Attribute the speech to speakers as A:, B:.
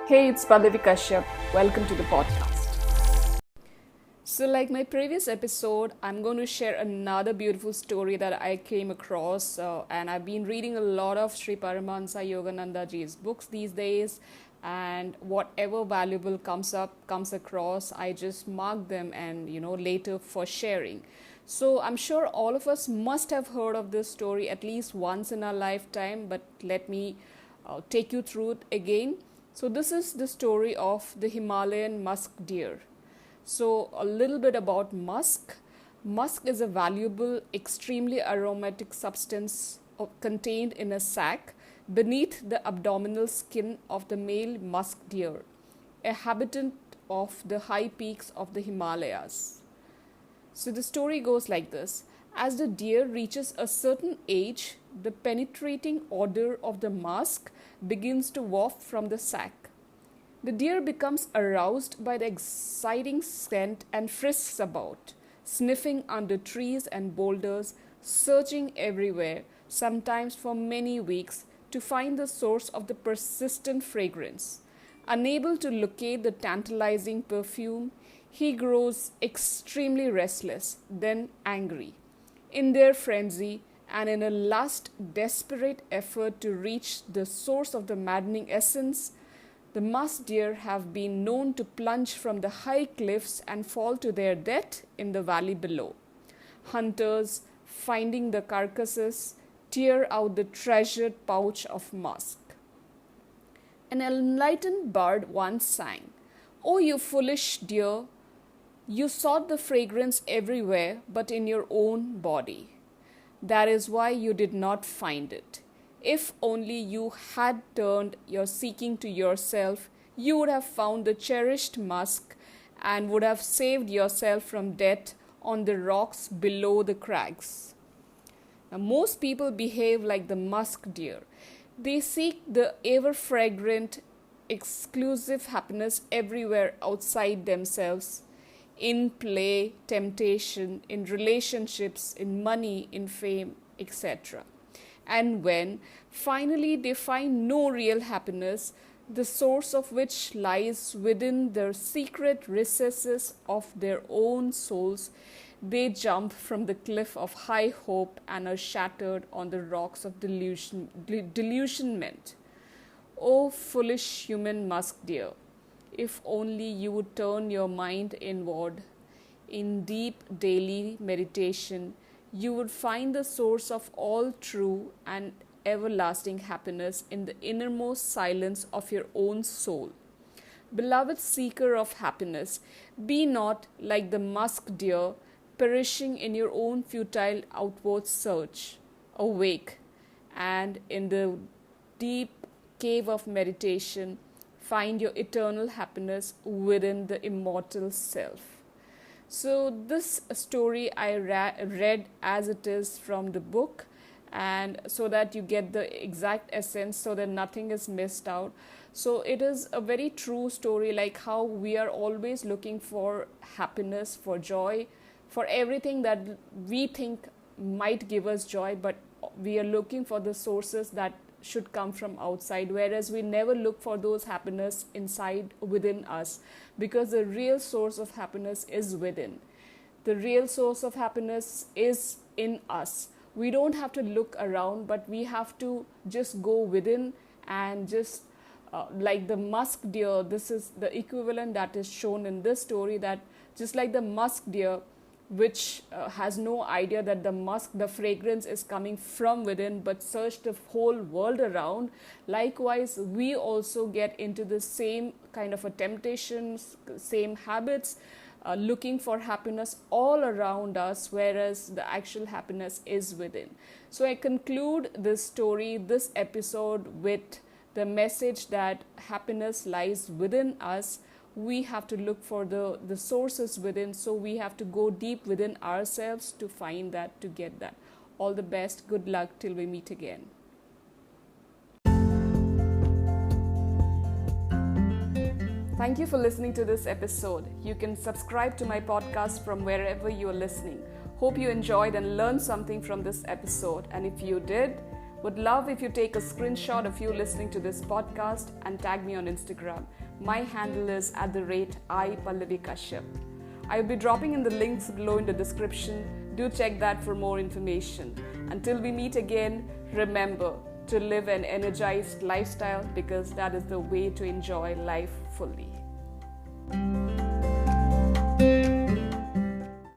A: Hey, it's Pallavi Kashyap. Welcome to the podcast. So, like my previous episode, I'm going to share another beautiful story that I came across, and I've been reading a lot of Sri Paramahansa Yogananda ji's books these days, and whatever valuable comes across, I just mark them and later for sharing. So, I'm sure all of us must have heard of this story at least once in our lifetime, but let me take you through it again. So this is the story of the Himalayan musk deer. So a little bit about musk. Musk is a valuable, extremely aromatic substance contained in a sac beneath the abdominal skin of the male musk deer, a habitant of the high peaks of the Himalayas. So the story goes like this. As the deer reaches a certain age, the penetrating odor of the musk begins to waft from the sack. The deer becomes aroused by the exciting scent and frisks about, sniffing under trees and boulders, searching everywhere, sometimes for many weeks, to find the source of the persistent fragrance. Unable to locate the tantalizing perfume, he grows extremely restless, then angry. In their frenzy, and in a last desperate effort to reach the source of the maddening essence, the musk deer have been known to plunge from the high cliffs and fall to their death in the valley below. Hunters, finding the carcasses, tear out the treasured pouch of musk. An enlightened bird once sang, "O you foolish deer, you sought the fragrance everywhere but in your own body. That is why you did not find it. If only you had turned your seeking to yourself, you would have found the cherished musk and would have saved yourself from death on the rocks below the crags." Now, most people behave like the musk deer. They seek the ever fragrant, exclusive happiness everywhere outside themselves. In play, temptation, in relationships, in money, in fame, etc. And when finally they find no real happiness, the source of which lies within the secret recesses of their own souls, they jump from the cliff of high hope and are shattered on the rocks of delusionment. O foolish human musk deer! If only you would turn your mind inward. In deep daily meditation, you would find the source of all true and everlasting happiness in the innermost silence of your own soul. Beloved seeker of happiness, be not like the musk deer, perishing in your own futile outward search. Awake, and in the deep cave of meditation, find your eternal happiness within the immortal self. So this story I read as it is from the book, and so that you get the exact essence, so that nothing is missed out. So it is a very true story, like how we are always looking for happiness, for joy, for everything that we think might give us joy, but we are looking for the sources that should come from outside, whereas we never look for those happiness inside within us, because the real source of happiness is within. The real source of happiness is in us. We don't have to look around, but we have to just go within and just like the musk deer, this is the equivalent that is shown in this story, that just like the musk deer, which has no idea that the fragrance is coming from within, but search the whole world around. Likewise, we also get into the same kind of a temptations, same habits, looking for happiness all around us, whereas the actual happiness is within. So I conclude this story, this episode, with the message that happiness lies within us. We have to look for the sources within, so we have to go deep within ourselves to find that, to get that. All the best, good luck till we meet again. Thank you for listening to this episode. You can subscribe to my podcast from wherever you are listening. Hope you enjoyed and learned something from this episode, and if you did, Would love if you take a screenshot of you listening to this podcast and tag me on Instagram. My handle is @Pallavi Kashyap. I will be dropping in the links below in the description. Do check that for more information. Until we meet again, remember to live an energized lifestyle because that is the way to enjoy life fully.